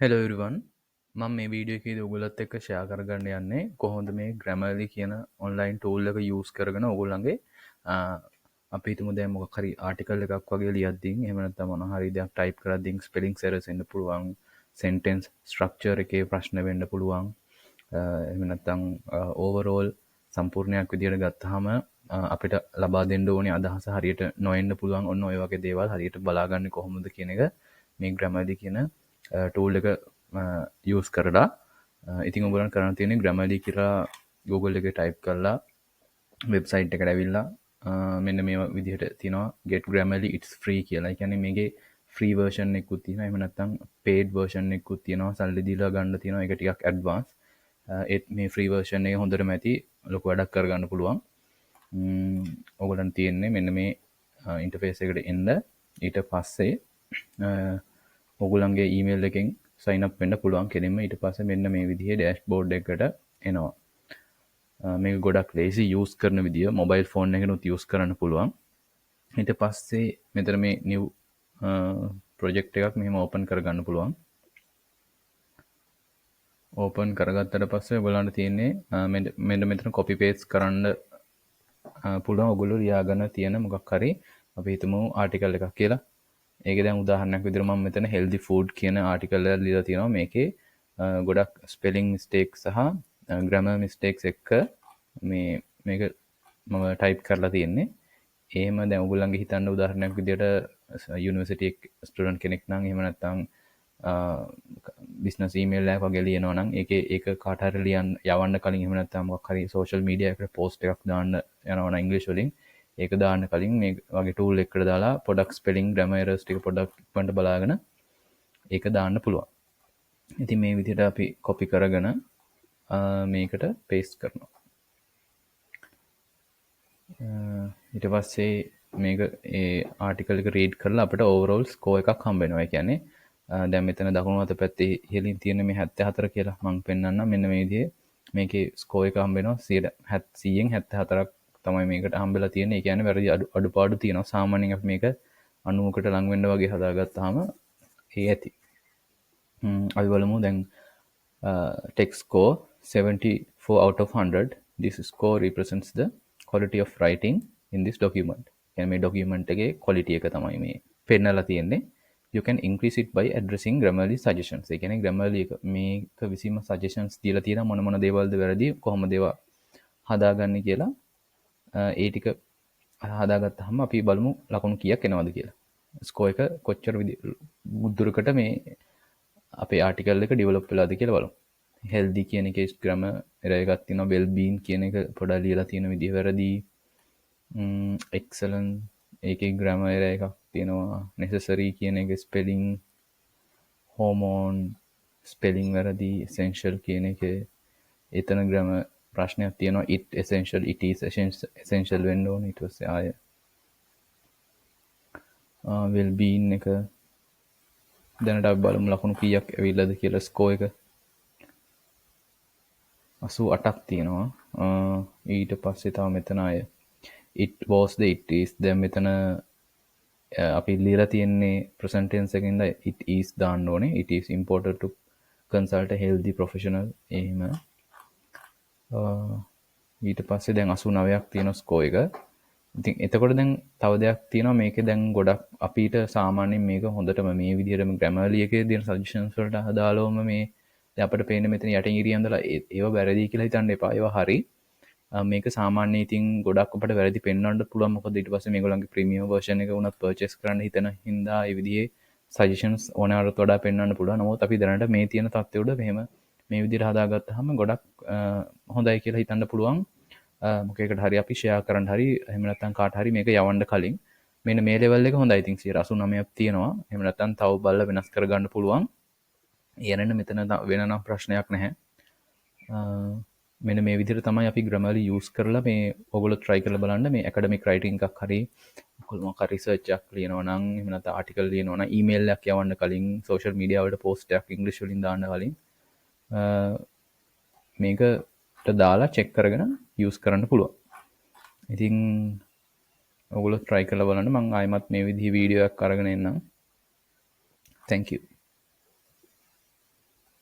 Hello everyone මම මේ video එකේදී ඔයගොල්ලොත් එක්ක ෂෙයා කරගන්න යන්නේ කොහොමද මේ Grammarly කියන ඔන්ලයින් ටූල් එක යූස් කරගෙන ඔයගොල්ලන්ගේ අපි හිතමු දැන් මොකක් හරි ආටිකල් එකක් වගේ ලියද්දී එහෙම නැත්නම් මොන හරි දෙයක් ටයිප් කරද්දී ස්පෙලිං එරර්ස් එන්න පුළුවන් සෙන්ටෙන්ස් ස්ට්‍රක්චර් එකේ ප්‍රශ්න වෙන්න පුළුවන් එහෙම නැත්නම් ඕවරෝල් සම්පූර්ණයක් විදියට ගත්තාම අපිට ලබා දෙන්න ඕනේ අදහස හරියට නොඑන්න පුළුවන් ඔන්න ඔය වගේ දේවල් හරියට බලාගන්නේ කොහොමද කියන එක මේ Grammarly කියන ටූල් එක යූස් කරලා ඉතින් ඔයගොල්ලන් කරන්න තියෙන්නේ Grammarly කියලා Google එකේ ටයිප් කරලා වෙබ්සයිට් එකට ඇවිල්ලා මෙන්න මේ විදිහට තියෙනවා get Grammarly it's free කියලා. ඒ කියන්නේ මේකේ free version එකකුත් තියෙනවා. එහෙම නැත්නම් paid version එකකුත් තියෙනවා. සල්ලි දීලා ගන්න තියෙනවා. ඒක ටිකක් advance. ඒත් මේ free version එක හොඳටම ඇති ලොකු වැඩක් කරගන්න පුළුවන්. ඔයගොල්ලන් තියෙන්නේ මෙන්න මේ ඉන්ටර්ෆේස් එකට එන්න. ඊට පස්සේ ඔගුලන්ගේ ඊමේල් එකෙන් sign up වෙන්න පුළුවන් කෙලින්ම ඊට පස්සේ මෙන්න මේ විදිහේ dashboard එකකට එනවා. මේක ගොඩක් lazy use කරන විදිය mobile phone එකනොත් use කරන්න පුළුවන්. ඊට පස්සේ මෙතන මේ new project එකක් මෙහෙම open කරගන්න පුළුවන්. open කරගත්තට පස්සේ ඔයගොල්ලන්ට තියෙන්නේ මෙන්න මෙතන copy paste කරන්න පුළුවන් ඔයගොල්ලෝ ලියාගෙන තියෙන මොකක් හරි අපි හිතමු article එකක් කියලා. ඒකේ දැන් උදාහරණයක් විදිහට මම මෙතන healthy food කියන ආටිකල් එක ලියලා තියෙනවා. මේකේ ගොඩක් spelling mistakes සහ grammar mistakes එක්ක මේක මම type කරලා තියෙන්නේ. එහෙම දැන් ඔයගොල්ලන්ගේ හිතන්න උදාහරණයක් විදිහට university student කෙනෙක් නම් එහෙම නැත්නම් business email එකක් වගේ ලියනවා නම් ඒක කාට හරි යවන්න කලින් එහෙම නැත්නම් මොකක් හරි social media එකට post එකක් දාන්න යනවා නම් English වලින් ඒක දාන්න කලින් මේ වගේ tool එකකට දාලා පොඩක් spelling grammar errors ටික පොඩක් ඉක්මනට බලාගෙන ඒක දාන්න පුළුවන්. ඉතින් මේ විදිහට අපි copy කරගෙන මේකට paste කරනවා. ඊට පස්සේ මේක ඒ article එක read කරලා අපිට overall score එකක් හම්බ වෙනවා. ඒ කියන්නේ දැන් මෙතන දකුණු අත පැත්තේ ඉහළින් තියෙන මේ 74 කියලා මම පෙන්නන්නම්. මෙන්න මේ විදිහේ මේකේ score එක හම්බ වෙනවා 100න් 74ක් තමයි මේකට හම්බෙලා තියෙන්නේ. ඒ කියන්නේ වැරදි අඩුපාඩු තියෙනවා. සාමාන්‍යයෙන් අපි මේක 90කට ලං වෙන්න වගේ හදාගත්තාම ඒ ඇති. අපි බලමු දැන් text score 74 out of 100. This score represents the quality of writing in this document. කියන්නේ මේ document එකේ quality එක තමයි මේ පෙන්නලා තියෙන්නේ. You can increase it by addressing Grammarly suggestions. ඒ කියන්නේ Grammarly එක මේක විසීම suggestions දීලා තියෙනවා මොන දේවල්ද වැරදි කොහොමද ඒවා හදාගන්නේ කියලා. ඒ ටික හදාගත්තාම අපි බලමු ලකුණු කීයක් එනවද කියලා. ස්කෝර් එක කොච්චර දුරකට මේ අපේ ආටිකල් එක ඩෙවලොප් වෙලාද කියලා බලමු. healthy කියන එකේ grammar error එකක් තියෙනවා. well being කියන එක පොඩ්ඩක් ලියලා තියෙන විදිහ වැරදි. excellent ඒකේ grammar error එකක් තියෙනවා. necessary කියන එකේ spelling hormone spelling වැරදි. essential කියන එකේ එතන grammar ප්‍රශ්නයක් තියෙනවා. it essential it is essential වෙන්න ඕනේ. ඊට පස්සේ ආය well being එක දැනට අපි බලමු ලකුණු කීයක් ඇවිල්ලාද කියලා ස්කෝර් එක 88ක් තියෙනවා. ඊට පස්සේ තව මෙතන ආය it was the it is දැන් මෙතන අපි ලියලා තියෙන්නේ present tense එකකින්ද it is දාන්න ඕනේ. it is important to consult a healthy professional එහෙම ඊට පස්සේ දැන් 89ක් තියෙන ස්කෝර් එක. ඉතින් එතකොට දැන් තව දෙයක් තියෙනවා මේකේ දැන් ගොඩක් අපිට සාමාන්‍යයෙන් මේක හොඳටම මේ විදිහටම Grammarly එකේ දෙන suggestions වලට අදාළවම මේ දැන් අපිට පේන්නේ මෙතන යටින් ඉරියන් දාලා ඒව වැරදි කියලා හිතන්න එපා. ඒවා හරි. මේක සාමාන්‍ය ඉතින් ගොඩක් අපිට වැරදි පෙන්වන්න පුළුවන්. මොකද ඊට පස්සේ මේගොල්ලන්ගේ ප්‍රීමියම් version එක උනත් purchase කරන්න හිතන හින්දා ඒ විදිහේ suggestions ඕනෑවට වඩා පෙන්වන්න පුළුවන්. නමුත් අපි දැනට මේ තියෙන තත්ත්වය උඩ මෙහෙම මේ විදිහට හදාගත්තාම ගොඩක් හොඳයි කියලා හිතන්න පුළුවන්. මොකේකට හරි අපි ෂෙයා කරන්න හරි එහෙම නැත්නම් කාට හරි මේක යවන්න කලින් මෙන්න මේ ලෙවල් එක හොඳයි. ඉතින් 89ක් තියෙනවා. එහෙම නැත්නම් තව බලලා වෙනස් කරගන්න පුළුවන්. ඊයරෙන්න මෙතන වෙන නම් ප්‍රශ්නයක් නැහැ. මෙන්න මේ විදිහට තමයි අපි Grammarly use කරලා මේ ඔයගොල්ලෝ try කරලා බලන්න මේ academic writing එකක් හරි මොකක් හරි research එකක් ලියනවා නම් එහෙම නැත්නම් article ලියනවා නම් email එකක් යවන්න කලින් social media වලට post එකක් English වලින් දාන්න කලින් මේකට දාලා check කරගෙන use කරන්න පුළුවන්. ඉතින් ඔයගොල්ලෝ try කරලා බලන්න. මම ආයෙමත් මේ විදිහේ වීඩියෝ එකක් අරගෙන එන්නම්. Thank you.